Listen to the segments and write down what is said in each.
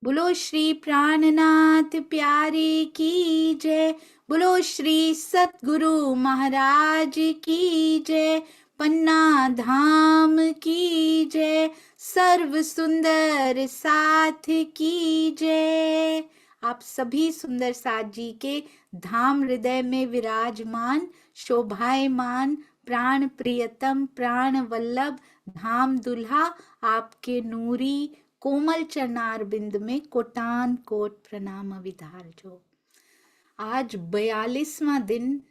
बोलो श्री प्राणनाथ प्यारे की जय। बोलो श्री सतगुरु महाराज की जय। पन्ना धाम की जय। सर्व सुंदर साथ की जय। आप सभी सुंदर साथ जी के धाम हृदय में विराजमान शोभायमान प्राण प्रियतम प्राण वल्लभ धाम दुल्हा आपके नूरी कोमल चरणार बिंद में कोटान कोट प्रणाम अविधार जो। आज 42वां दिन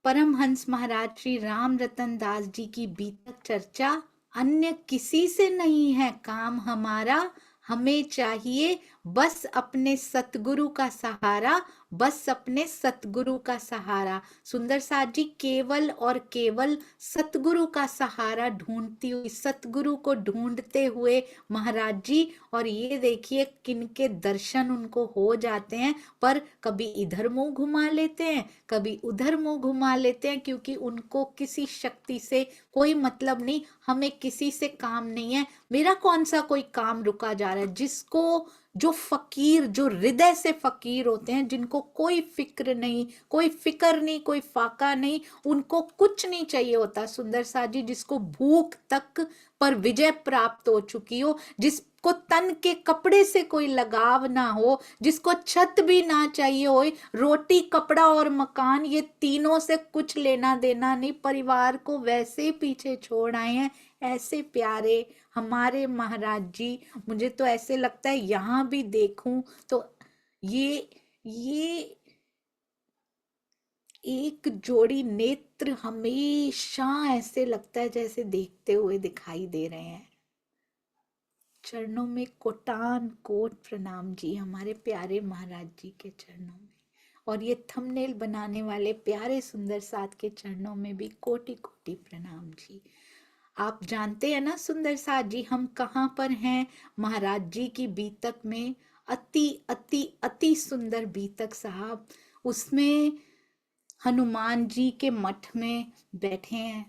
परमहंस महाराज श्री राम रतन दास जी की बीतक चर्चा। अन्य किसी से नहीं है काम हमारा, हमें चाहिए बस अपने सतगुरु का सहारा, बस अपने सतगुरु का सहारा। सुंदर साथ जी केवल और केवल सतगुरु का सहारा ढूंढती हुई, सतगुरु को ढूंढते हुए महाराज जी। और ये देखिए किनके दर्शन उनको हो जाते हैं, पर कभी इधर मुंह घुमा लेते हैं, कभी उधर मुंह घुमा लेते हैं, क्योंकि उनको किसी शक्ति से कोई मतलब नहीं। हमें किसी से काम नहीं है। मेरा कौन सा कोई काम रुका जा रहा है? जिसको, जो फकीर, जो हृदय से फकीर होते हैं, जिनको कोई फिक्र नहीं, कोई फिक्र नहीं, कोई फाका नहीं, उनको कुछ नहीं चाहिए होता सुंदर साथ जी। जिसको भूख तक पर विजय प्राप्त हो चुकी हो, जिसको तन के कपड़े से कोई लगाव ना हो, जिसको छत भी ना चाहिए हो, रोटी कपड़ा और मकान ये तीनों से कुछ लेना देना नहीं, परिवार को वैसे ही पीछे छोड़ आए हैं, ऐसे प्यारे हमारे महाराज जी। मुझे तो ऐसे लगता है यहाँ भी देखूं तो ये एक जोड़ी नेत्र हमेशा ऐसे लगता है जैसे देखते हुए दिखाई दे रहे हैं। चरणों में कोटान कोट प्रणाम जी, हमारे प्यारे महाराज जी के चरणों में। और ये थंबनेल बनाने वाले प्यारे सुंदर साथ के चरणों में भी कोटि कोटि प्रणाम जी। आप जानते हैं ना सुंदर साथ जी, हम कहाँ पर हैं? महाराज जी की बीतक में। अति अति अति सुंदर बीतक साहब। उसमें हनुमान जी के मठ में बैठे हैं,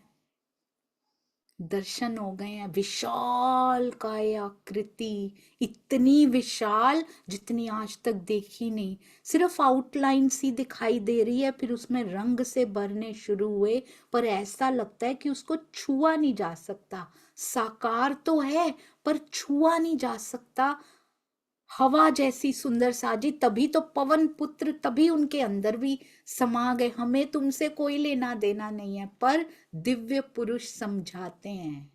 दर्शन हो गए हैं। विशाल काय आकृति, इतनी विशाल जितनी आज तक देखी नहीं। सिर्फ आउटलाइन सी दिखाई दे रही है, फिर उसमें रंग से भरने शुरू हुए, पर ऐसा लगता है कि उसको छुआ नहीं जा सकता। साकार तो है पर छुआ नहीं जा सकता। हवा जैसी सुंदर साजी, तभी तो पवन पुत्र तभी उनके अंदर भी समा गए। हमें तुमसे कोई लेना देना नहीं है, पर दिव्य पुरुष समझाते हैं,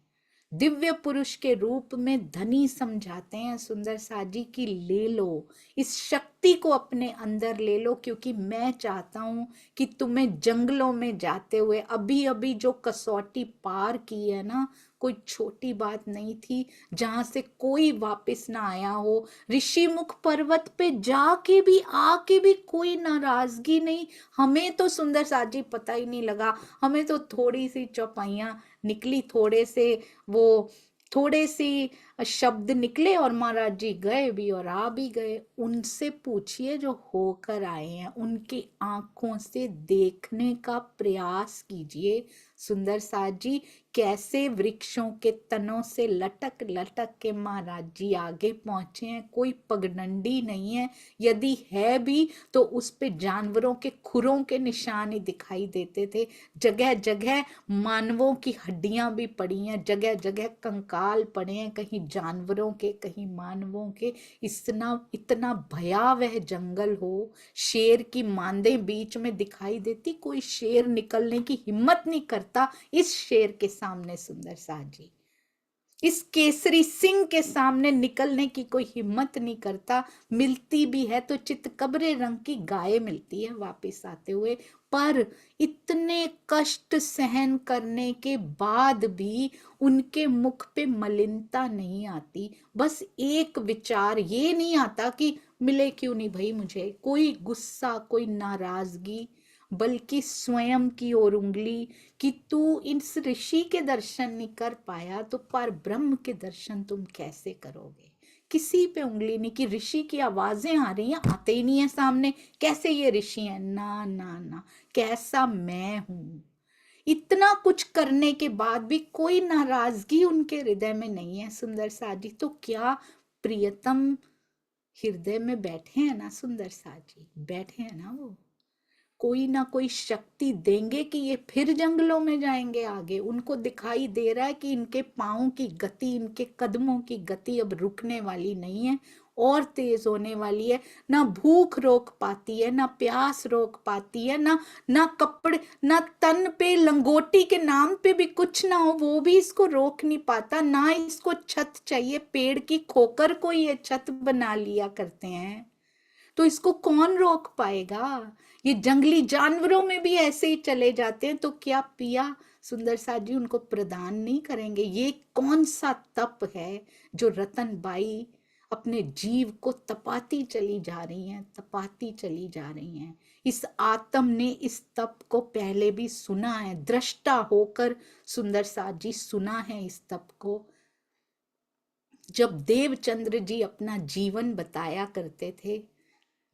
दिव्य पुरुष के रूप में धनी समझाते हैं सुंदर साजी की ले लो, इस शक्ति को अपने अंदर ले लो, क्योंकि मैं चाहता हूं कि तुम्हें जंगलों में जाते हुए अभी अभी जो कसौटी पार की है ना, कोई छोटी बात नहीं थी, जहां से कोई वापस ना आया हो। ऋषि मुख पर्वत पे जाके भी, आके भी कोई नाराजगी नहीं। हमें तो सुंदर साजी पता ही नहीं लगा, हमें तो थोड़ी सी चौपाइयां निकली, थोड़े से वो थोड़े सी शब्द निकले और महाराज जी गए भी और आ भी गए। उनसे पूछिए जो होकर आए हैं, उनकी आंखों से देखने का प्रयास कीजिए सुंदर साथ जी। कैसे वृक्षों के तनों से लटक लटक के महाराज जी आगे पहुंचे हैं। कोई पगडंडी नहीं है, यदि है भी तो उस पे जानवरों के खुरों के निशान ही दिखाई देते थे। जगह जगह मानवों की हड्डियां भी पड़ी हैं, जगह जगह कंकाल पड़े हैं, कहीं जानवरों के कहीं मानवों के। इतना इतना भयावह जंगल हो, शेर की मांदे बीच में दिखाई देती, कोई शेर निकलने की हिम्मत नहीं करता इस शेर के सामने सुंदर साथ जी। इस केसरी सिंह के सामने निकलने की कोई हिम्मत नहीं करता। मिलती भी है तो चितकबरे रंग की गाय मिलती है वापस आते हुए। पर इतने कष्ट सहन करने के बाद भी उनके मुख पे मलिनता नहीं आती। बस एक विचार ये नहीं आता कि मिले क्यों नहीं भाई मुझे, कोई गुस्सा, कोई नाराजगी, बल्कि स्वयं की ओर उंगली कि तू इस ऋषि के दर्शन नहीं कर पाया तो पर ब्रह्म के दर्शन तुम कैसे करोगे। किसी पे उंगली नहीं कि ऋषि की आवाजें आ रही हैं, आते ही नहीं है सामने, कैसे ये ऋषि हैं? ना ना ना, कैसा मैं हूं। इतना कुछ करने के बाद भी कोई नाराजगी उनके हृदय में नहीं है सुंदर साजी। तो क्या प्रियतम हृदय में बैठे हैं ना सुंदर साथ जी, बैठे हैं ना वो, कोई ना कोई शक्ति देंगे कि ये फिर जंगलों में जाएंगे आगे। उनको दिखाई दे रहा है कि इनके पाँव की गति, इनके कदमों की गति अब रुकने वाली नहीं है और तेज होने वाली है। ना भूख रोक पाती है, ना प्यास रोक पाती है, ना ना कपड़े, ना तन पे लंगोटी के नाम पे भी कुछ ना हो वो भी इसको रोक नहीं पाता। ना इसको छत चाहिए, पेड़ की खोकर को ये छत बना लिया करते हैं, तो इसको कौन रोक पाएगा। ये जंगली जानवरों में भी ऐसे ही चले जाते हैं, तो क्या पिया सुंदर साथ जी उनको प्रदान नहीं करेंगे। ये कौन सा तप है जो रतनबाई अपने जीव को तपाती चली जा रही हैं, तपाती चली जा रही हैं। इस आत्म ने इस तप को पहले भी सुना है, दृष्टा होकर सुंदर साथ जी सुना है इस तप को। जब देवचंद्र जी अपना जीवन बताया करते थे,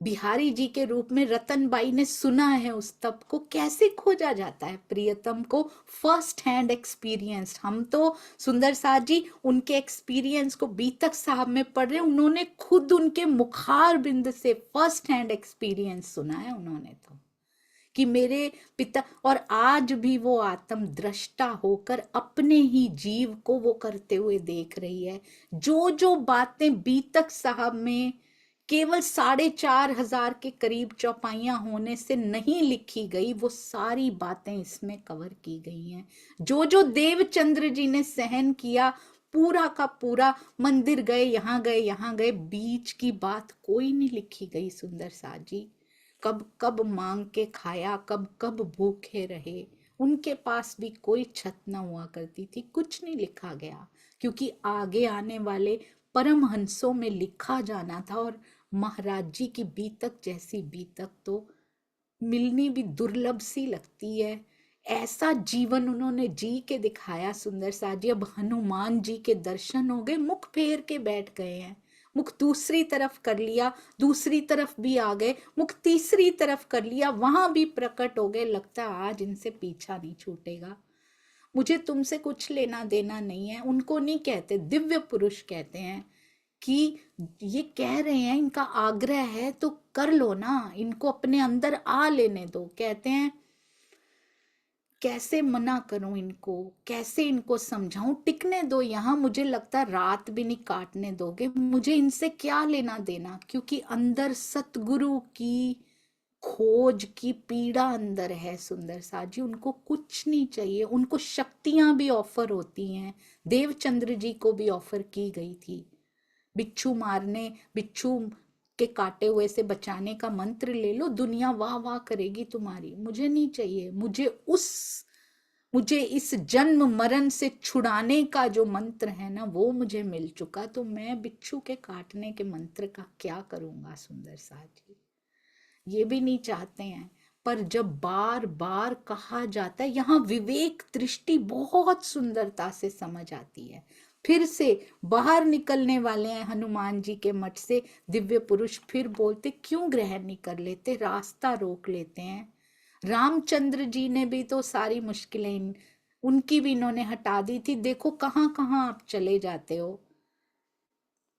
बिहारी जी के रूप में रतनबाई ने सुना है उस तप को। कैसे खोजा जाता है प्रियतम को, फर्स्ट हैंड एक्सपीरियंस। हम तो सुंदर साथ जी उनके एक्सपीरियंस को बीतक साहब में पढ़ रहे हैं, उन्होंने खुद उनके मुखार बिंद से फर्स्ट हैंड एक्सपीरियंस सुना है उन्होंने तो, कि मेरे पिता, और आज भी वो आत्म दृष्टा होकर अपने ही जीव को वो करते हुए देख रही है। जो जो बातें बीतक साहब में केवल 4,500 के करीब चौपाइयां होने से नहीं लिखी गई, वो सारी बातें इसमें कवर की गई हैं। जो जो देवचंद्र जी ने सहन किया, पूरा का पूरा, मंदिर गए, यहाँ गए, यहाँ गए, बीच की बात कोई नहीं लिखी गई सुंदर साथ जी। कब कब मांग के खाया, कब कब भूखे रहे, उनके पास भी कोई छत न हुआ करती थी, कुछ नहीं लिखा गया, क्योंकि आगे आने वाले परमहंसों में लिखा जाना था। और महाराज जी की बीतक जैसी बीतक तो मिलनी भी दुर्लभ सी लगती है। ऐसा जीवन उन्होंने जी के दिखाया सुंदर साथ जी। अब हनुमान जी के दर्शन हो गए, मुख फेर के बैठ गए हैं, मुख दूसरी तरफ कर लिया, दूसरी तरफ भी आ गए, मुख तीसरी तरफ कर लिया, वहां भी प्रकट हो गए। लगता है आज इनसे पीछा नहीं छूटेगा। मुझे तुमसे कुछ लेना देना नहीं है, उनको नहीं कहते, दिव्य पुरुष कहते हैं कि ये कह रहे हैं, इनका आग्रह है तो कर लो ना, इनको अपने अंदर आ लेने दो। कहते हैं कैसे मना करूं इनको, कैसे इनको समझाऊं, टिकने दो यहाँ, मुझे लगता है रात भी नहीं काटने दोगे, मुझे इनसे क्या लेना देना। क्योंकि अंदर सतगुरु की खोज की पीड़ा अंदर है सुंदर साथ जी, उनको कुछ नहीं चाहिए। उनको शक्तियां भी ऑफर होती हैं, देवचंद्र जी को भी ऑफर की गई थी, बिच्छू मारने, बिच्छू के काटे हुए से बचाने का मंत्र ले लो, दुनिया वाह वाह करेगी तुम्हारी। मुझे नहीं चाहिए, मुझे इस जन्म मरण से छुड़ाने का जो मंत्र है ना वो मुझे मिल चुका, तो मैं बिच्छू के काटने के मंत्र का क्या करूंगा सुंदर साथ जी। ये भी नहीं चाहते हैं। पर जब बार बार कहा जाता है, यहाँ विवेक दृष्टि बहुत सुंदरता से समझ आती है। फिर से बाहर निकलने वाले हैं हनुमान जी के मठ से दिव्य पुरुष, फिर बोलते क्यों ग्रहण नहीं कर लेते, रास्ता रोक लेते हैं। रामचंद्र जी ने भी तो सारी मुश्किलें उनकी भी इन्होंने हटा दी थी, देखो कहाँ कहाँ आप चले जाते हो।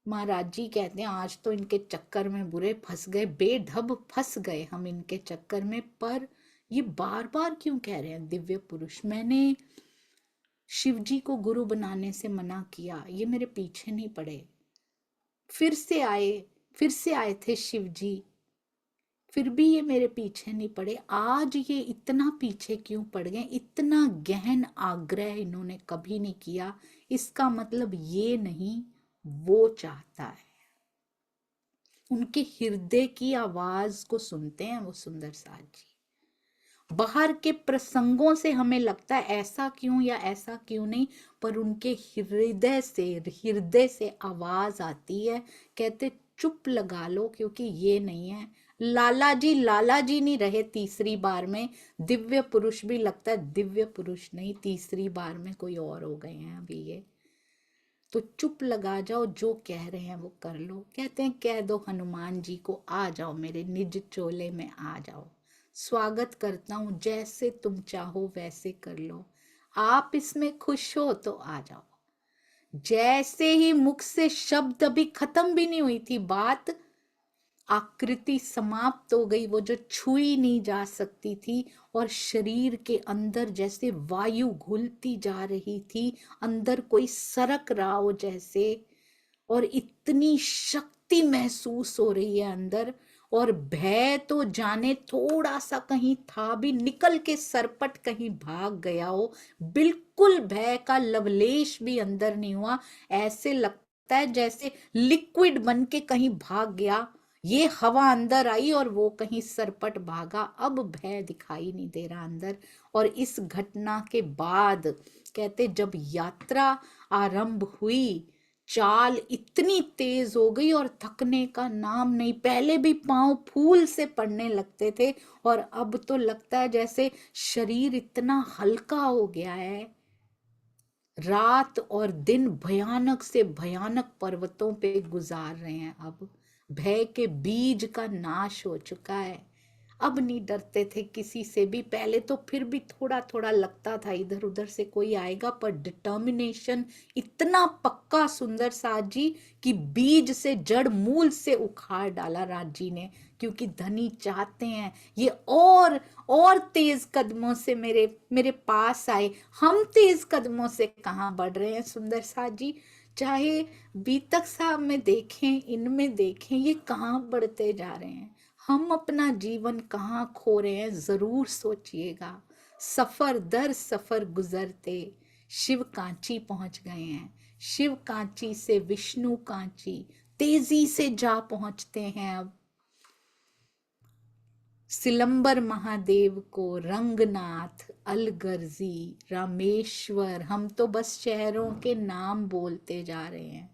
महाराज जी कहते हैं आज तो इनके चक्कर में बुरे फंस गए, बेढब फंस गए हम इनके चक्कर में। पर ये बार बार क्यों कह रहे हैं दिव्य पुरुष, मैंने शिव जी को गुरु बनाने से मना किया, ये मेरे पीछे नहीं पड़े। फिर से आए, फिर से आए थे शिव जी, फिर भी ये मेरे पीछे नहीं पड़े। आज ये इतना पीछे क्यों पड़ गए, इतना गहन आग्रह इन्होंने कभी नहीं किया। इसका मतलब ये नहीं वो चाहता है, उनके हृदय की आवाज को सुनते हैं वो सुंदर साथ जी। बाहर के प्रसंगों से हमें लगता है ऐसा क्यों या ऐसा क्यों नहीं, पर उनके हृदय से आवाज आती है। कहते चुप लगा लो क्योंकि ये नहीं है। लाला जी नहीं रहे तीसरी बार में, दिव्य पुरुष भी लगता है दिव्य पुरुष नहीं, तीसरी बार में कोई और हो गए हैं अभी ये। तो चुप लगा जाओ, जो कह रहे हैं वो कर लो। कहते हैं कह दो हनुमान जी को आ जाओ मेरे निज चोले में आ जाओ, स्वागत करता हूं, जैसे तुम चाहो वैसे कर लो, आप इसमें खुश हो तो आ जाओ। जैसे ही मुख से शब्द, अभी खत्म भी नहीं हुई थी बात, आकृति समाप्त हो गई, वो जो छुई नहीं जा सकती थी, और शरीर के अंदर जैसे वायु घुलती जा रही थी, अंदर कोई सरक रहा हो जैसे, और इतनी शक्ति महसूस हो रही है अंदर। और भय तो जाने थोड़ा सा कहीं था भी, निकल के सरपट कहीं भाग गया हो, बिल्कुल भय का लवलेश भी अंदर नहीं हुआ। ऐसे लगता है जैसे लिक्विड बन के कहीं भाग गया, ये हवा अंदर आई और वो कहीं सरपट भागा, अब भय दिखाई नहीं दे रहा अंदर। और इस घटना के बाद कहते जब यात्रा आरंभ हुई, चाल इतनी तेज हो गई और थकने का नाम नहीं। पहले भी पांव फूल से पड़ने लगते थे, और अब तो लगता है जैसे शरीर इतना हल्का हो गया है। रात और दिन भयानक से भयानक पर्वतों पे गुजार रहे हैं। अब भय के बीज का नाश हो चुका है, अब नहीं डरते थे किसी से भी। पहले तो फिर भी थोड़ा थोड़ा लगता था इधर उधर से कोई आएगा, पर डिटर्मिनेशन इतना पक्का सुंदर साथ जी कि बीज से जड़ मूल से उखाड़ डाला राज जी ने। क्योंकि धनी चाहते हैं ये और तेज कदमों से मेरे मेरे पास आए। हम तेज कदमों से कहाँ बढ़ रहे हैं सुंदर साथ जी, चाहे बीतक साहब में देखें, इनमें देखें, ये कहाँ बढ़ते जा रहे हैं। हम अपना जीवन कहाँ खो रहे हैं, जरूर सोचिएगा। सफर दर सफर गुजरते शिव कांची पहुंच गए हैं, शिव कांची से विष्णु कांची तेजी से जा पहुंचते हैं। अब सिलंबर महादेव को, रंगनाथ, अलगर्जी, रामेश्वर, हम तो बस शहरों के नाम बोलते जा रहे हैं,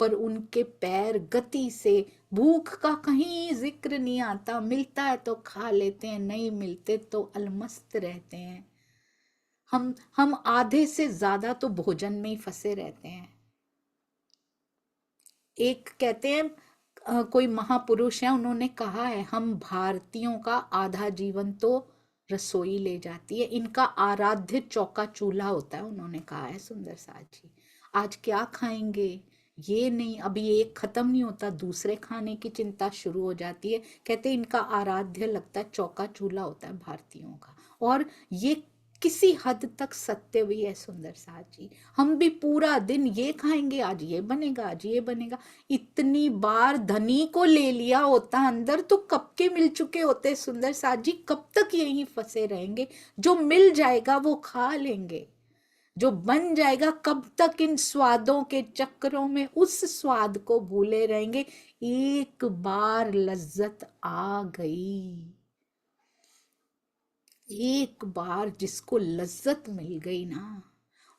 पर उनके पैर गति से, भूख का कहीं जिक्र नहीं आता। मिलता है तो खा लेते हैं, नहीं मिलते तो अलमस्त रहते हैं। हम आधे से ज्यादा तो भोजन में ही फंसे रहते हैं। एक कहते हैं कोई महापुरुष है, उन्होंने कहा है हम भारतीयों का आधा जीवन तो रसोई ले जाती है, इनका आराध्य चौका चूल्हा होता है, उन्होंने कहा है सुंदर साथ जी। आज क्या खाएंगे ये नहीं, अभी एक खत्म नहीं होता दूसरे खाने की चिंता शुरू हो जाती है। कहते इनका आराध्य लगता है चौका चूल्हा होता है भारतीयों का। और ये किसी हद तक सत्य भी है सुंदर साथ जी। हम भी पूरा दिन ये खाएंगे, आज ये बनेगा, आज ये बनेगा। इतनी बार धनी को ले लिया होता अंदर तो कब के मिल चुके होते सुंदर साथ जी। कब तक यहीं फंसे रहेंगे, जो मिल जाएगा वो खा लेंगे, जो बन जाएगा कब तक इन स्वादों के चक्करों में उस स्वाद को भूले रहेंगे। एक बार लज्जत आ गई, एक बार जिसको लज्जत मिल गई ना,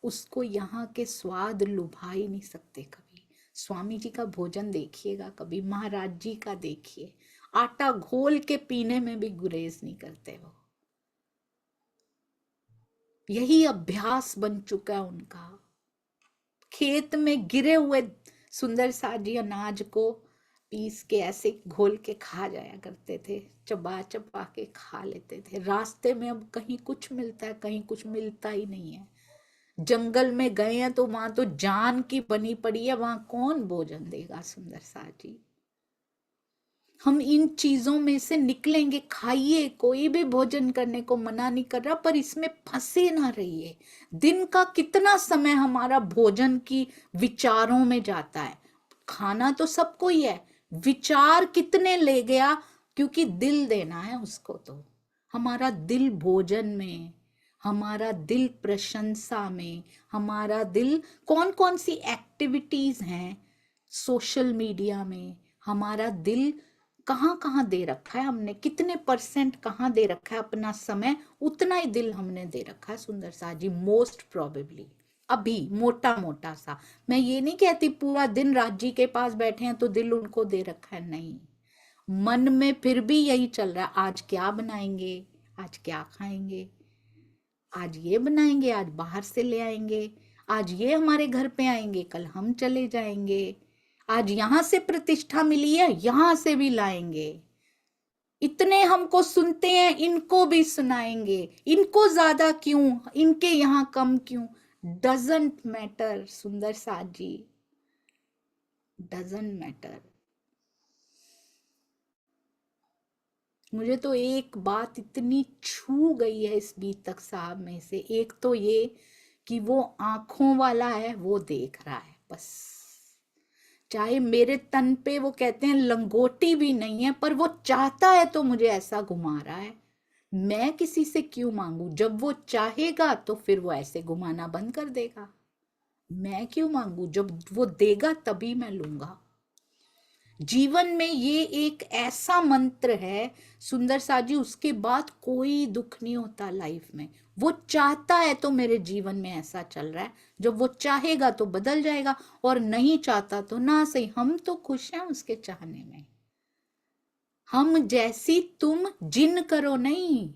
उसको यहाँ के स्वाद लुभा ही नहीं सकते कभी। स्वामी जी का भोजन देखिएगा कभी, महाराज जी का देखिए, आटा घोल के पीने में भी गुरेज नहीं करते वो। यही अभ्यास बन चुका है उनका। खेत में गिरे हुए सुंदर साथ जी अनाज को पीस के ऐसे घोल के खा जाया करते थे, चबा चबा के खा लेते थे। रास्ते में अब कहीं कुछ मिलता है, कहीं कुछ मिलता ही नहीं है। जंगल में गए हैं तो वहां तो जान की बनी पड़ी है, वहां कौन भोजन देगा सुंदर साथ जी। हम इन चीजों में से निकलेंगे, खाइए, कोई भी भोजन करने को मना नहीं कर रहा, पर इसमें फंसे ना रहिए। दिन का कितना समय हमारा भोजन की विचारों में जाता है। खाना तो सबको ही है, विचार कितने ले गया, क्योंकि दिल देना है उसको। तो हमारा दिल भोजन में, हमारा दिल प्रशंसा में, हमारा दिल कौन कौन सी एक्टिविटीज हैं सोशल मीडिया में, हमारा दिल कहाँ कहाँ दे रखा है हमने, कितने परसेंट कहाँ दे रखा है अपना समय, उतना ही दिल हमने दे रखा है सुंदर सा जी। मोस्ट प्रोबेबली अभी मोटा मोटा सा, मैं ये नहीं कहती पूरा दिन राज जी के पास बैठे हैं तो दिल उनको दे रखा है, नहीं। मन में फिर भी यही चल रहा है, आज क्या बनाएंगे, आज क्या खाएंगे, आज ये बनाएंगे, आज बाहर से ले आएंगे, आज ये हमारे घर पे आएंगे, कल हम चले जाएंगे, आज यहां से प्रतिष्ठा मिली है यहां से भी लाएंगे, इतने हमको सुनते हैं इनको भी सुनाएंगे, इनको ज्यादा क्यों, इनके यहां कम क्यों। डजंट मैटर सुंदर साथ जी, डजंट मैटर। मुझे तो एक बात इतनी छू गई है इस बीतक साहब में से, एक तो ये कि वो आंखों वाला है, वो देख रहा है बस। चाहे मेरे तन पे वो कहते हैं लंगोटी भी नहीं है, पर वो चाहता है तो मुझे ऐसा घुमा रहा है। मैं किसी से क्यों मांगू? जब वो चाहेगा तो फिर वो ऐसे घुमाना बंद कर देगा। मैं क्यों मांगू? जब वो देगा तभी मैं लूंगा। जीवन में ये एक ऐसा मंत्र है सुंदर सा जी, उसके बाद कोई दुख नहीं होता लाइफ में। वो चाहता है तो मेरे जीवन में ऐसा चल रहा है, जब वो चाहेगा तो बदल जाएगा, और नहीं चाहता तो ना सही। हम तो खुश हैं उसके चाहने में। हम जैसी तुम जिन करो नहीं,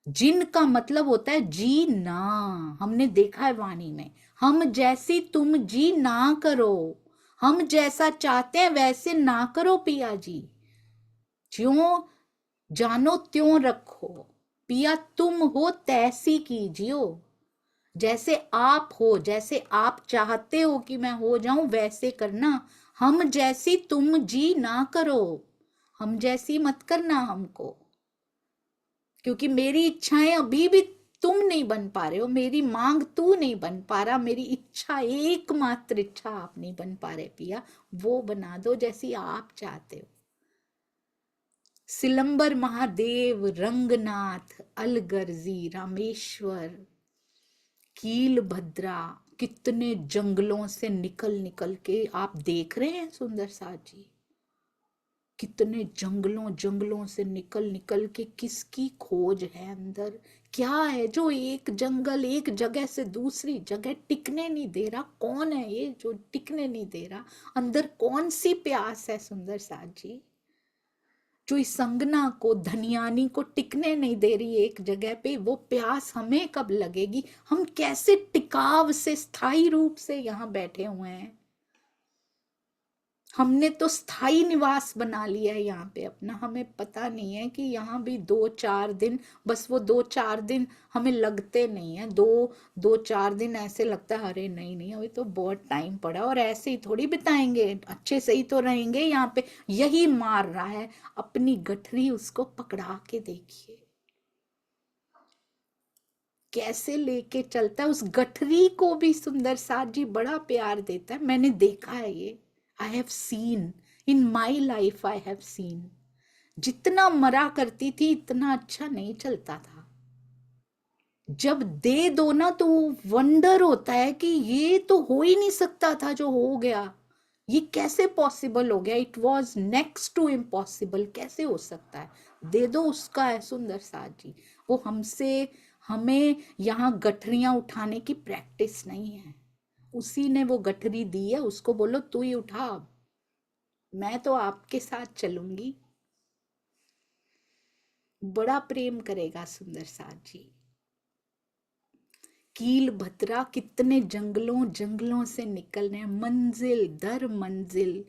जिन का मतलब होता है जी ना। हमने देखा है वाणी में, हम जैसी तुम जी ना करो, हम जैसा चाहते हैं वैसे ना करो पिया जी, ज्यों जानो त्यों रखो, पिया तुम हो तैसी कीजियो। जैसे आप हो, जैसे आप चाहते हो कि मैं हो जाऊं वैसे करना। हम जैसी तुम जी ना करो, हम जैसी मत करना हमको, क्योंकि मेरी इच्छाएं अभी भी तुम नहीं बन पा रहे हो, मेरी मांग तू नहीं बन पा रहा, मेरी इच्छा एकमात्र इच्छा आप नहीं बन पा रहे पिया, वो बना दो जैसी आप चाहते हो। सिलंबर महादेव, रंगनाथ, अलगर्जी, रामेश्वर, कील भद्रा, कितने जंगलों से निकल निकल के आप देख रहे हैं सुंदर साथ जी। कितने जंगलों जंगलों से निकल निकल के किसकी खोज है अंदर? क्या है जो एक जंगल एक जगह से दूसरी जगह टिकने नहीं दे रहा? कौन है ये जो टिकने नहीं दे रहा? अंदर कौन सी प्यास है सुंदर साथ जी, जो इस संगना को, धनियानी को टिकने नहीं दे रही एक जगह पे? वो प्यास हमें कब लगेगी? हम कैसे टिकाव से, स्थायी रूप से यहाँ बैठे हुए हैं? हमने तो स्थायी निवास बना लिया है यहाँ पे अपना, हमें पता नहीं है कि यहाँ भी 2-4 दिन, बस वो 2-4 दिन हमें लगते नहीं है। 2-4 दिन ऐसे लगता है अरे नहीं नहीं अभी तो बहुत टाइम पड़ा, और ऐसे ही थोड़ी बिताएंगे, अच्छे से ही तो रहेंगे यहाँ पे। यही मार रहा है अपनी गठरी, उसको पकड़ा के देखिए कैसे लेके चलता है। उस गठरी को भी सुंदर साथ जी बड़ा प्यार देता है, मैंने देखा है ये। I have seen in my life, I have seen. जितना मरा करती थी इतना अच्छा नहीं चलता था। जब दे दो ना तो वंडर होता है कि ये तो हो ही नहीं सकता था जो हो गया, ये कैसे पॉसिबल हो गया? It was next to impossible, कैसे हो सकता है? दे दो, उसका है सुंदर साथ जी। वो हमसे, हमें यहाँ गठरियां उठाने की प्रैक्टिस नहीं है, उसी ने वो गठरी दी है, उसको बोलो तू ही उठा, मैं तो आपके साथ चलूंगी। बड़ा प्रेम करेगा सुंदर साथ जी। कील भद्रा, कितने जंगलों जंगलों से निकल रहे हैं, मंजिल दर मंजिल।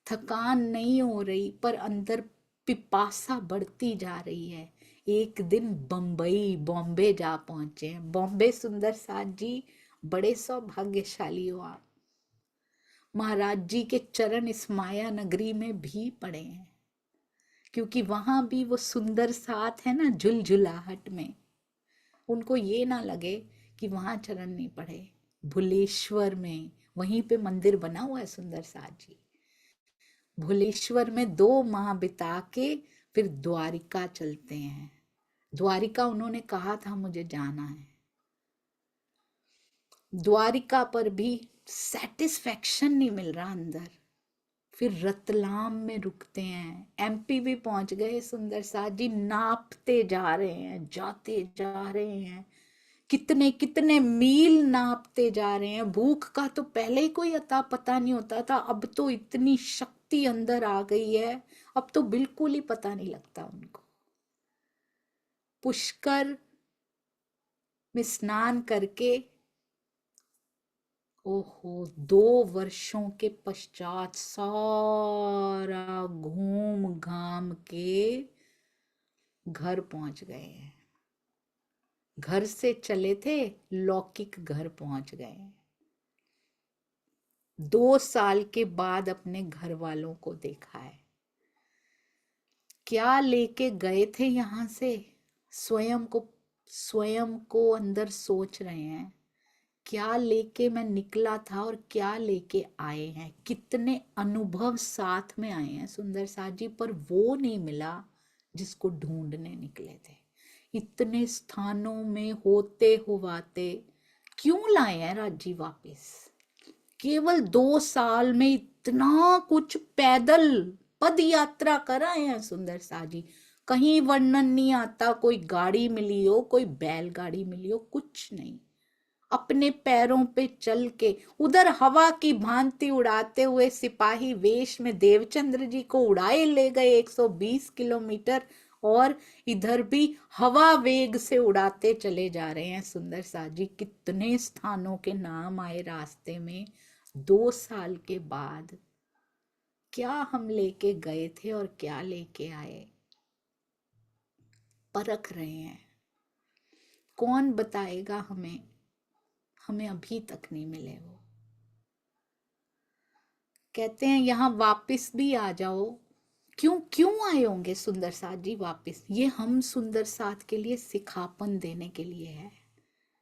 थकान नहीं हो रही पर अंदर पिपासा बढ़ती जा रही है। एक दिन बम्बई, बॉम्बे जा पहुंचे हैं। बॉम्बे सुंदर साथ जी, बड़े सौभाग्यशाली हो आप। महाराज जी के चरण इस माया नगरी में भी पड़े हैं, क्योंकि वहां भी वो सुंदर साथ है ना, झुलझुलाहट में। उनको ये ना लगे कि वहां चरण नहीं पड़े। भुलेश्वर में, वहीं पे मंदिर बना हुआ है सुंदर साथ जी। भुलेश्वर में 2 माह बिता के फिर द्वारिका चलते हैं। द्वारिका उन्होंने कहा था मुझे जाना है। द्वारिका पर भी सेटिस्फेक्शन नहीं मिल रहा अंदर। फिर रतलाम में रुकते हैं। एमपी भी पहुंच गए सुंदर साथ जी। नापते जा रहे हैं, जाते जा रहे हैं, कितने कितने मील नापते जा रहे हैं। भूख का तो पहले ही कोई अता पता नहीं होता था, अब तो इतनी शक्ति अंदर आ गई है, अब तो बिल्कुल ही पता नहीं लगता उनको। पुष्कर में स्नान करके, ओहो, 2 वर्षों के पश्चात सारा घूम घाम के घर पहुंच गए हैं। घर से चले थे, लौकिक घर पहुंच गए। 2 साल के बाद अपने घर वालों को देखा है। क्या लेके गए थे यहाँ से, स्वयं को अंदर सोच रहे हैं, क्या लेके मैं निकला था और क्या लेके आए हैं। कितने अनुभव साथ में आए हैं सुंदर साथ जी, पर वो नहीं मिला जिसको ढूंढने निकले थे। इतने स्थानों में होते हुआते क्यों लाए हैं राजी वापस। केवल 2 साल में इतना कुछ पैदल पद यात्रा कराए हैं सुंदर सा जी। कहीं वर्णन नहीं आता, कोई गाड़ी मिली हो, कोई बैलगाड़ी मिली हो, कुछ नहीं। अपने पैरों पे चल के उधर हवा की भांति उड़ाते हुए सिपाही वेश में देवचंद्र जी को उड़ाए ले गए 120 किलोमीटर, और इधर भी हवा वेग से उड़ाते चले जा रहे हैं सुंदर सा जी। कितने स्थानों के नाम आए रास्ते में। 2 साल के बाद क्या हम लेके गए थे और क्या लेके आए, परख रहे हैं। कौन बताएगा हमें, हमें अभी तक नहीं मिले वो। कहते हैं यहाँ वापस भी आ जाओ। क्यों क्यों आए होंगे सुंदर साथ जी वापस? ये हम सुंदर साथ के लिए सिखापन देने के लिए है।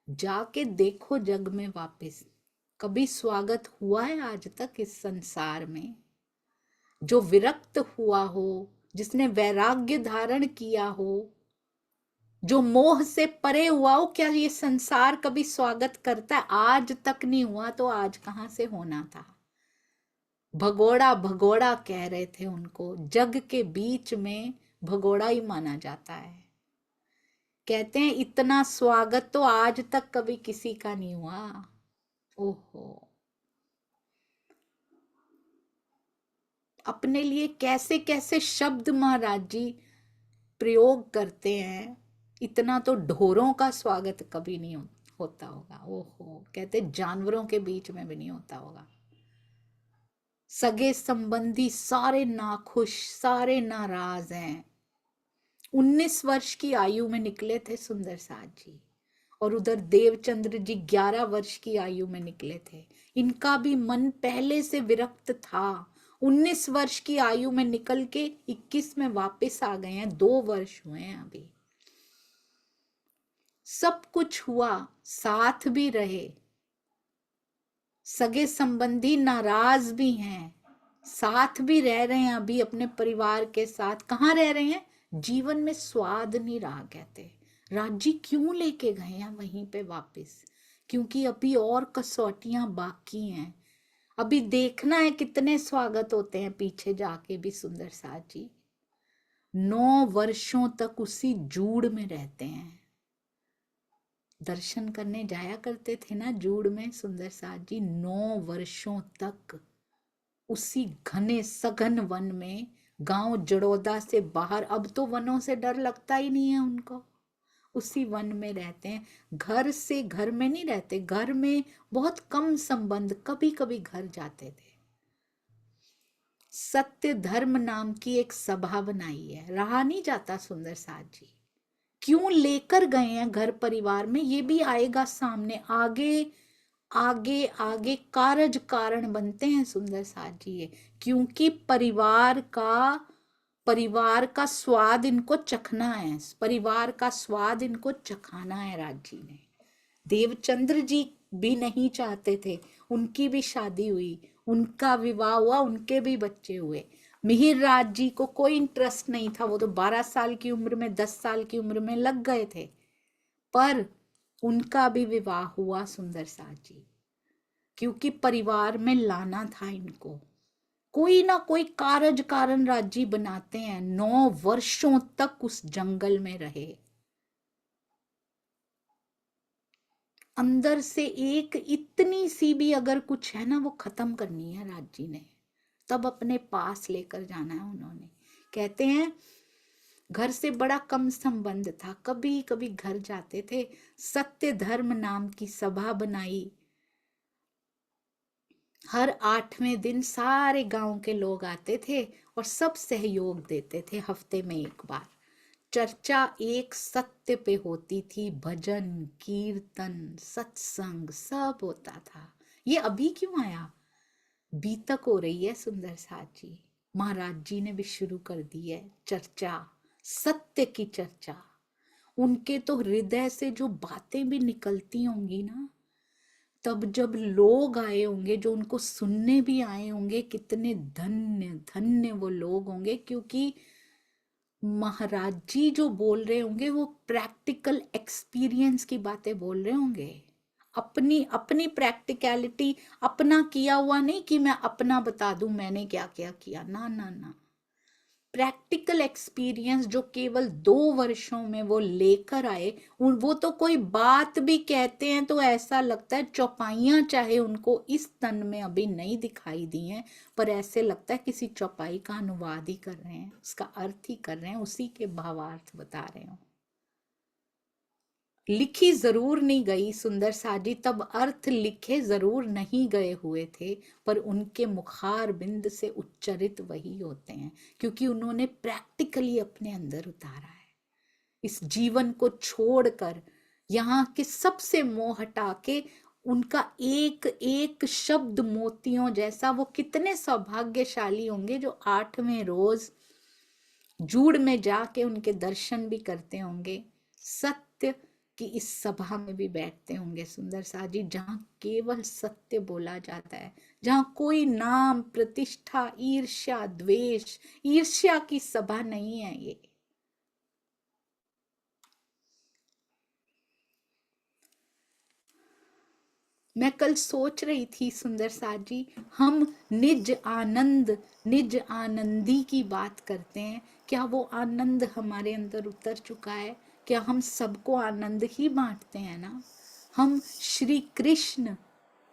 जाके देखो जग में वापस, कभी स्वागत हुआ है आज तक इस संसार में? जो विरक्त हुआ हो, जिसने वैराग्य धारण किया हो, जो मोह से परे हुआ हो, क्या ये संसार कभी स्वागत करता है? आज तक नहीं हुआ तो आज कहां से होना था। भगोड़ा भगोड़ा कह रहे थे उनको, जग के बीच में भगोड़ा ही माना जाता है। कहते हैं इतना स्वागत तो आज तक कभी किसी का नहीं हुआ। ओहो, अपने लिए कैसे कैसे शब्द महाराज जी प्रयोग करते हैं। इतना तो ढोरों का स्वागत कभी नहीं होता होगा। ओहो, कहते जानवरों के बीच में भी नहीं होता होगा। सगे संबंधी सारे नाखुश, सारे नाराज हैं। 19 वर्ष की आयु में निकले थे सुंदर साथ जी, और उधर देवचंद्र जी 11 वर्ष की आयु में निकले थे। इनका भी मन पहले से विरक्त था। 19 वर्ष की आयु में निकल के 21 में वापस आ गए हैं। 2 वर्ष हुए हैं अभी। सब कुछ हुआ, साथ भी रहे, सगे संबंधी नाराज भी हैं, साथ भी रह रहे हैं अभी अपने परिवार के साथ। कहाँ रह रहे हैं? जीवन में स्वाद नहीं रहा। कहते राजी क्यों लेके गए हैं वहीं पे वापस? क्योंकि अभी और कसौटियां बाकी हैं। अभी देखना है कितने स्वागत होते हैं पीछे जाके भी सुंदर साथ जी। 9 वर्षों तक उसी जूड़ में रहते हैं। दर्शन करने जाया करते थे ना जूड़ में सुंदर साथ जी। 9 वर्षों तक उसी घने सघन वन में, गांव जड़ौदा से बाहर। अब तो वनों से डर लगता ही नहीं है उनको। उसी वन में रहते हैं। घर से घर में नहीं रहते, घर में बहुत कम संबंध, कभी कभी घर जाते थे। सत्य धर्म नाम की एक सभा बनाई है, रहा नहीं जाता सुंदर साथ जी। क्यों लेकर गए हैं घर परिवार में, ये भी आएगा सामने। आगे आगे आगे कारज कारण बनते हैं सुंदर साथ जी ये। क्योंकि परिवार का स्वाद इनको चखना है, परिवार का स्वाद इनको चखाना है राज जी ने। देवचंद्र जी भी नहीं चाहते थे, उनकी भी शादी हुई, उनका विवाह हुआ, उनके भी बच्चे हुए। मिहिर राज जी को कोई इंटरेस्ट नहीं था, वो तो 12 साल की उम्र में, 10 साल की उम्र में लग गए थे, पर उनका भी विवाह हुआ सुंदर साथ जी। क्योंकि परिवार में लाना था इनको। कोई ना कोई कारज कारण राजी बनाते हैं। 9 वर्षों तक उस जंगल में रहे। अंदर से एक इतनी सी भी अगर कुछ है ना, वो खत्म करनी है राज जी ने, तब अपने पास लेकर जाना है उन्होंने। कहते हैं घर से बड़ा कम संबंध था, कभी कभी घर जाते थे। सत्य धर्म नाम की सभा बनाई। हर 8वें दिन सारे गांव के लोग आते थे और सब सहयोग देते थे। हफ्ते में एक बार चर्चा एक सत्य पे होती थी। भजन कीर्तन सत्संग सब होता था। ये अभी क्यों आया? बीतक हो रही है सुंदर साथ जी। महाराज जी ने भी शुरू कर दी है चर्चा, सत्य की चर्चा। उनके तो हृदय से जो बातें भी निकलती होंगी ना, तब जब लोग आए होंगे जो उनको सुनने भी आए होंगे, कितने धन्य धन्य वो लोग होंगे, क्योंकि महाराज जी जो बोल रहे होंगे वो प्रैक्टिकल एक्सपीरियंस की बातें बोल रहे होंगे। अपनी अपनी प्रैक्टिकलिटी, अपना किया हुआ नहीं कि मैं अपना बता दूं मैंने क्या क्या किया, ना ना ना। प्रैक्टिकल एक्सपीरियंस जो केवल 2 वर्षों में वो लेकर आए, वो तो कोई बात भी कहते हैं तो ऐसा लगता है चौपाइयां चाहे उनको इस तन में अभी नहीं दिखाई दी हैं, पर ऐसे लगता है किसी चौपाई का अनुवाद ही कर रहे हैं, उसका अर्थ ही कर रहे हैं, उसी के भावार्थ बता रहे हो। लिखी जरूर नहीं गई सुंदर साजी, तब अर्थ लिखे जरूर नहीं गए हुए थे, पर उनके मुखार बिंद से उच्चरित वही होते हैं, क्योंकि उन्होंने प्रैक्टिकली अपने अंदर उतारा है। इस जीवन को छोड़कर, यहाँ के सबसे मोह हटा के, उनका एक एक शब्द मोतियों जैसा। वो कितने सौभाग्यशाली होंगे जो 8वें रोज जूड़ में जाके उनके दर्शन भी करते होंगे, सत्य कि इस सभा में भी बैठते होंगे सुंदर साजी, जहां केवल सत्य बोला जाता है, जहां कोई नाम प्रतिष्ठा ईर्ष्या द्वेष, ईर्ष्या की सभा नहीं है ये। मैं कल सोच रही थी सुंदर साजी, हम निज आनंद निज आनंदी की बात करते हैं, क्या वो आनंद हमारे अंदर उतर चुका है? क्या हम सबको आनंद ही बांटते हैं ना? हम श्री कृष्ण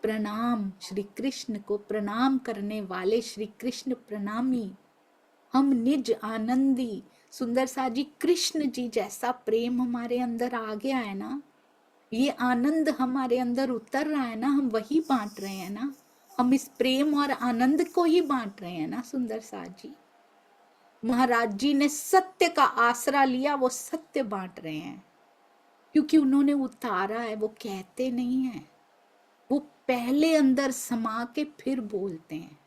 प्रणाम, श्री कृष्ण को प्रणाम करने वाले श्री कृष्ण प्रणामी, हम निज आनंदी। सुंदर साजी, कृष्ण जी जैसा प्रेम हमारे अंदर आ गया है ना, ये आनंद हमारे अंदर उतर रहा है ना, हम वही बांट रहे हैं ना, हम इस प्रेम और आनंद को ही बांट रहे हैं ना सुंदर साजी। महाराज जी ने सत्य का आसरा लिया, वो सत्य बांट रहे हैं, क्योंकि उन्होंने उतारा है, वो कहते नहीं है, वो पहले अंदर समा के फिर बोलते हैं।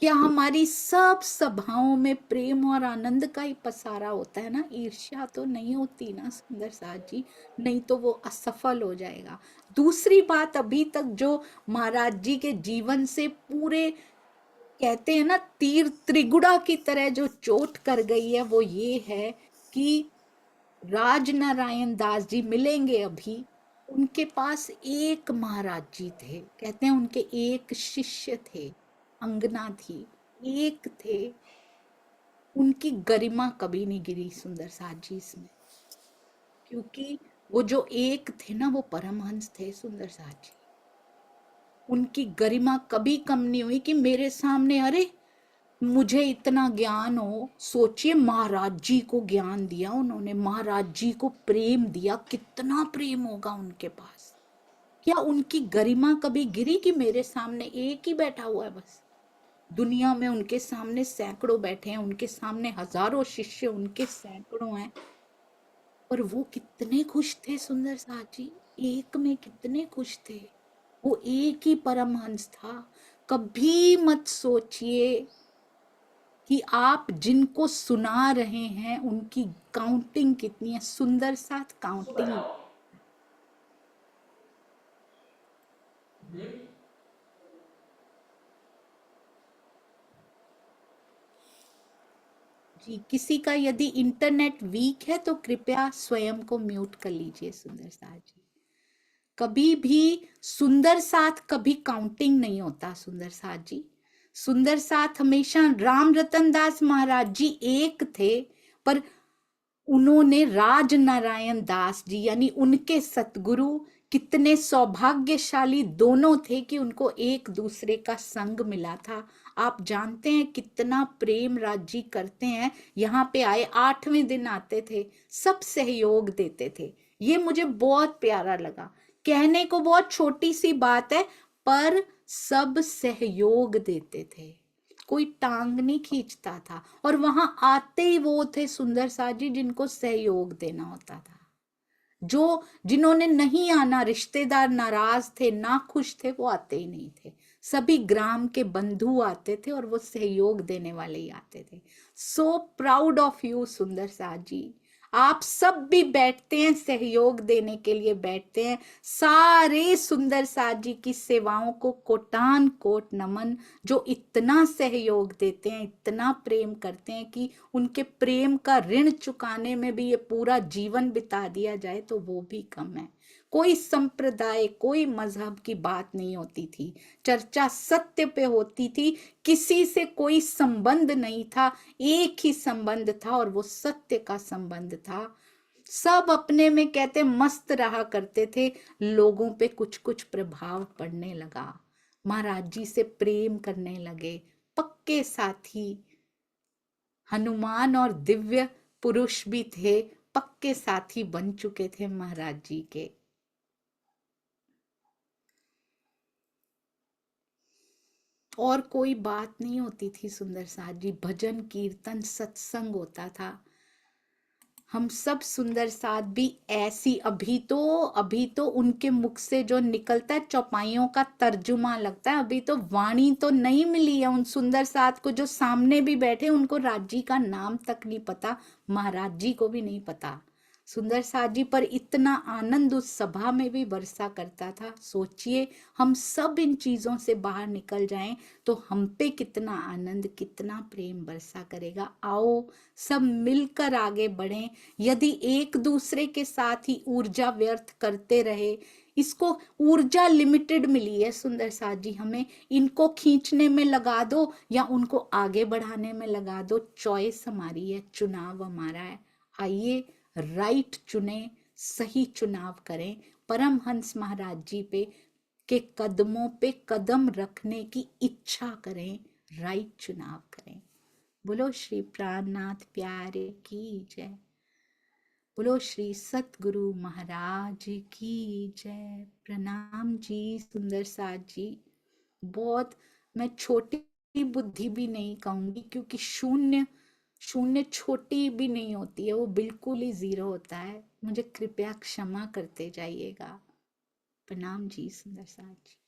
क्या हमारी सब सभाओं में प्रेम और आनंद का ही पसारा होता है ना? ईर्ष्या तो नहीं होती ना सुंदर साथ जी, नहीं तो वो असफल हो जाएगा। दूसरी बात, अभी तक जो महाराज जी के जीवन से पूरे कहते हैं ना तीर त्रिगुड़ा की तरह जो चोट कर गई है, वो ये है कि राज नारायण दास जी मिलेंगे अभी, उनके पास एक महाराज जी थे, कहते हैं उनके एक शिष्य थे, अंगना थी, एक थे, उनकी गरिमा कभी नहीं गिरी सुंदर साथ जी इसमें, क्योंकि वो जो एक थे ना, वो परमहंस थे सुंदर साथ जी। उनकी गरिमा कभी कम नहीं हुई कि मेरे सामने अरे मुझे इतना ज्ञान हो। सोचिए, महाराज जी को ज्ञान दिया उन्होंने, महाराज जी को प्रेम दिया, कितना प्रेम होगा उनके पास। क्या उनकी गरिमा कभी गिरी कि मेरे सामने एक ही बैठा हुआ है बस? दुनिया में उनके सामने सैकड़ों बैठे हैं, उनके सामने हजारों शिष्य, उनके सैकड़ों हैं, पर वो कितने खुश थे सुंदर साथ जी, एक में कितने खुश थे। वो एक ही परमहंस था। कभी मत सोचिए कि आप जिनको सुना रहे हैं उनकी काउंटिंग कितनी है, सुंदर साथ काउंटिंग। जी, किसी का यदि इंटरनेट वीक है तो कृपया स्वयं को म्यूट कर लीजिए सुंदर साथ जी। कभी भी सुंदर साथ कभी काउंटिंग नहीं होता सुंदर साथ जी। सुंदर साथ हमेशा, राम रतन दास महाराज जी एक थे, पर उन्होंने राज नारायण दास जी यानी उनके सतगुरु कितने सौभाग्यशाली दोनों थे कि उनको एक दूसरे का संग मिला था। आप जानते हैं कितना प्रेम राज जी करते हैं। यहाँ पे आए 8वें दिन आते थे, सब सहयोग देते थे। ये मुझे बहुत प्यारा लगा। कहने को बहुत छोटी सी बात है, पर सब सहयोग देते थे, कोई टांग नहीं खींचता था, और वहां आते ही वो थे सुंदर साथ जी जिनको सहयोग देना होता था। जो जिन्होंने नहीं आना, रिश्तेदार नाराज थे, ना खुश थे, वो आते ही नहीं थे। सभी ग्राम के बंधु आते थे और वो सहयोग देने वाले ही आते थे। सो प्राउड ऑफ यू सुंदर साथ जी, आप सब भी बैठते हैं, सहयोग देने के लिए बैठते हैं। सारे सुंदर साथ जी की सेवाओं को कोटान कोट नमन, जो इतना सहयोग देते हैं, इतना प्रेम करते हैं कि उनके प्रेम का ऋण चुकाने में भी ये पूरा जीवन बिता दिया जाए तो वो भी कम है। कोई संप्रदाय, कोई मजहब की बात नहीं होती थी, चर्चा सत्य पे होती थी, किसी से कोई संबंध नहीं था, एक ही संबंध था और वो सत्य का संबंध था। सब अपने में कहते मस्त रहा करते थे, लोगों पे कुछ कुछ प्रभाव पड़ने लगा, महाराज जी से प्रेम करने लगे, पक्के साथी हनुमान और दिव्य पुरुष भी थे, पक्के साथी बन चुके थे महाराज जी के। और कोई बात नहीं होती थी सुंदर साथ जी, भजन कीर्तन सत्संग होता था। हम सब सुंदर साथ भी ऐसी, अभी तो उनके मुख से जो निकलता है चौपाइयों का तर्जुमा लगता है। अभी तो वाणी तो नहीं मिली है उन सुंदर साथ को, जो सामने भी बैठे उनको राज जी का नाम तक नहीं पता, महाराज जी को भी नहीं पता सुंदर साथ जी। पर इतना आनंद उस सभा में भी बरसा करता था। सोचिए हम सब इन चीजों से बाहर निकल जाएं तो हम पे कितना आनंद, कितना प्रेम बरसा करेगा। आओ सब मिलकर आगे बढ़ें। यदि एक दूसरे के साथ ही ऊर्जा व्यर्थ करते रहे, इसको ऊर्जा लिमिटेड मिली है सुंदर साथ जी हमें, इनको खींचने में लगा दो या उनको आगे बढ़ाने में लगा दो, चॉइस हमारी है, चुनाव हमारा है। आइए राइट चुने, सही चुनाव करें, परमहंस महाराज जी पे के कदमों पे कदम रखने की इच्छा करें, राइट चुनाव करें। बोलो श्री प्राणनाथ प्यारे की जय, बोलो श्री सतगुरु महाराज की जय। प्रणाम जी सुंदर साथ जी। बहुत, मैं छोटी बुद्धि भी नहीं कहूंगी, क्योंकि शून्य शून्य छोटी भी नहीं होती है, वो बिल्कुल ही जीरो होता है। मुझे कृपया क्षमा करते जाइएगा। प्रणाम जी सुंदर साथ जी।